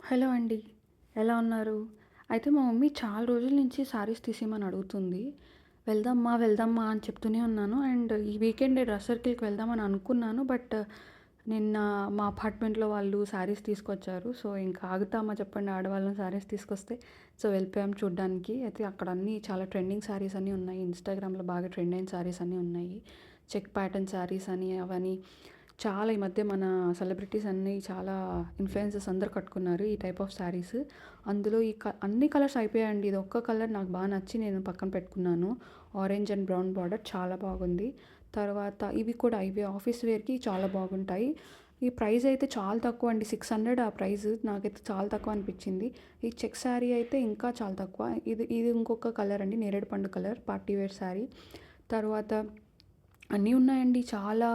Hello అండి. ఎలా ఉన్నారు? అయితే మా మమ్మీ చాలా రోజుల నుంచి శారీస్ తీసిమ్మని అడుగుతుంది. వెళ్దామా, వెళ్దామా అని చెప్తూనే ఉన్నాను. అండ్ ఈ వీకెండ్ డ్రెస్ సర్కిల్‌కి వెళ్దామని అనుకున్నాను. బట్ నిన్న మా అపార్ట్మెంట్‌లో వాళ్ళు శారీస్ తీసుకొచ్చారు. సో, ఇంకా ఆగుతామా చెప్పండి ఆడవాళ్ళం శారీస్ తీసుకొస్తే. సో, వెళ్ళిపోయాం చూడ్డానికి. అయితే అక్కడ అన్నీ చాలా ట్రెండింగ్ శారీస్ అన్నీ ఉన్నాయి. ఇన్‌స్టాగ్రామ్‌లో బాగా ట్రెండ్ అయిన శారీస్ అన్నీ ఉన్నాయి. చెక్ ప్యాటర్న్ శారీస్ అని అవని చాలా ఈ మధ్య మన సెలబ్రిటీస్ అన్నీ చాలా ఇన్‌ఫ్లుయెన్సర్స్ అందరూ కట్టుకున్నారు ఈ టైప్ ఆఫ్ శారీస్. అందులో అన్ని కలర్స్ అయిపోయాయండి. ఇది ఒక్క కలర్ నాకు బాగా నచ్చి నేను పక్కన పెట్టుకున్నాను. ఆరెంజ్ అండ్ బ్రౌన్ బార్డర్ చాలా బాగుంది. తర్వాత ఇవి ఆఫీస్ వేర్‌కి చాలా బాగుంటాయి. ఈ ప్రైస్ అయితే చాలా తక్కువ అండి. 600 ఆ ప్రైస్. నాకైతే చాలా తక్కువ అనిపించింది. ఈ చెక్ శారీ అయితే ఇంకా చాలా తక్కువ. ఇది ఇది ఇంకొక కలర్ అండి. నేరేడు పండు కలర్ పార్టీ వేర్ శారీ. తర్వాత అన్నీ ఉన్నాయండి. చాలా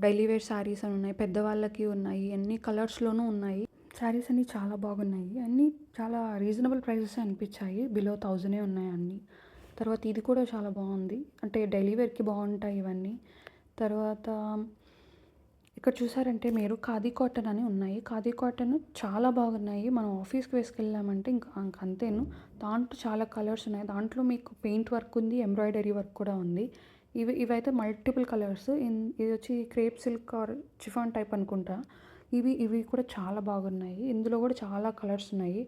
డైలీ వేర్ శారీస్ అని ఉన్నాయి. పెద్దవాళ్ళకి ఉన్నాయి. అన్ని కలర్స్‌లోనూ ఉన్నాయి. శారీస్ అన్నీ చాలా బాగున్నాయి. అన్నీ చాలా రీజనబుల్ ప్రైజెసే అనిపించాయి. బిలో 1000 ఉన్నాయి అన్నీ. తర్వాత ఇది కూడా చాలా బాగుంది. అంటే డైలీ వేర్‌కి బాగుంటాయి ఇవన్నీ. తర్వాత ఇక్కడ చూసారంటే మీరు ఖాదీ కాటన్ అని ఉన్నాయి. ఖాదీ కాటన్ చాలా బాగున్నాయి. మనం ఆఫీస్‌కి వేసుకెళ్ళామంటే ఇంక అంతేను. దాంట్లో చాలా కలర్స్ ఉన్నాయి. దాంట్లో మీకు పెయింట్ వర్క్ ఉంది. ఎంబ్రాయిడరీ వర్క్ కూడా ఉంది. ఇవైతే మల్టిపుల్ కలర్స్. ఇది వచ్చి crepe silk or chiffon type అనుకుంటా. ఇవి కూడా చాలా బాగున్నాయి. ఇందులో కూడా చాలా కలర్స్ ఉన్నాయి.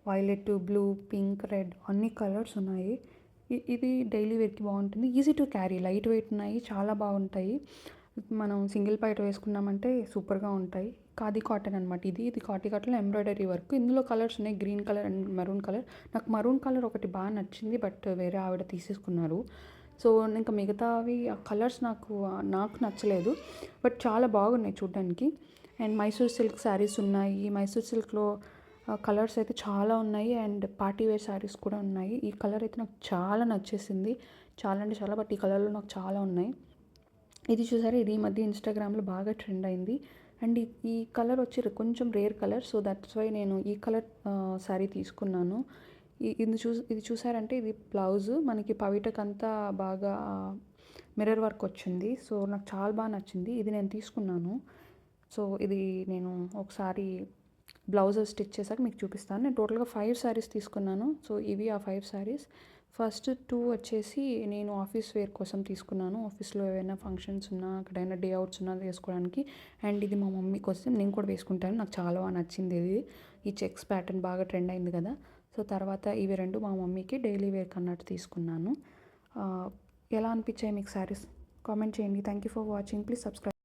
వైలెట్, బ్లూ, పింక్, రెడ్ అన్ని కలర్స్ ఉన్నాయి. ఇది డైలీ వేర్‌కి బాగుంటుంది. Easy to carry light weight ఉన్నాయి. చాలా బాగుంటాయి. మనం సింగిల్ పైట వేసుకున్నామంటే సూపర్‌గా ఉంటాయి. ఖాదీ కాటన్ అనమాట ఇది ఖాదీ కాటన్‌లో ఎంబ్రాయిడరీ వర్క్. ఇందులో కలర్స్ ఉన్నాయి. Green colour and maroon colour. నాకు మెరూన్ కలర్ ఒకటి బాగా నచ్చింది. బట్ వేరే ఆవిడ తీసేసుకున్నారు. సో, ఇంకా మిగతావి ఆ కలర్స్ నాకు నచ్చలేదు. బట్ చాలా బాగున్నాయి చూడ్డానికి. అండ్ మైసూర్ సిల్క్ శారీస్ ఉన్నాయి. మైసూర్ సిల్క్‌లో కలర్స్ అయితే చాలా ఉన్నాయి. అండ్ పార్టీ వేర్ శారీస్ కూడా ఉన్నాయి. ఈ కలర్ అయితే నాకు చాలా నచ్చేసింది. చాలా అంటే చాలా. బట్ ఈ కలర్‌లో నాకు చాలా ఉన్నాయి. ఇది చూసారా, ఇది ఈ మధ్య ఇన్‌స్టాగ్రామ్‌లో బాగా ట్రెండ్ అయింది. అండ్ ఈ కలర్ వచ్చి కొంచెం rare colour. So, that's why నేను ఈ కలర్ శారీ తీసుకున్నాను. ఇది చూసారంటే ఇది బ్లౌజు మనకి పవిటకంతా బాగా మిర్రర్ వర్క్ వచ్చింది. సో, నాకు చాలా బాగా నచ్చింది. ఇది నేను తీసుకున్నాను. సో, ఇది నేను ఒకసారి బ్లౌజ్ స్టిచ్ చేశాక మీకు చూపిస్తాను. నేను టోటల్‌గా 5 శారీస్ తీసుకున్నాను. సో, ఇవి ఆ 5 శారీస్. ఫస్ట్ 2 వచ్చేసి నేను ఆఫీస్ వేర్ కోసం తీసుకున్నాను. ఆఫీస్‌లో ఏవైనా ఫంక్షన్స్ ఉన్నా, ఎక్కడైనా డే అవుట్స్ ఉన్నా వేసుకోవడానికి. అండ్ ఇది మా మమ్మీ కోసం నేను కూడా వేసుకుంటాను. నాకు చాలా బాగా నచ్చింది ఇది. ఈ చెక్స్ ప్యాటర్న్ బాగా ట్రెండ్ అయింది కదా! సో, తర్వాత ఇవి 2 మా మమ్మీకి డైలీ వేర్‌కి అన్నట్టు తీసుకున్నాను. ఎలా అనిపించాయి మీకు శారీస్? కామెంట్ చేయండి. Thank you for watching. Please subscribe.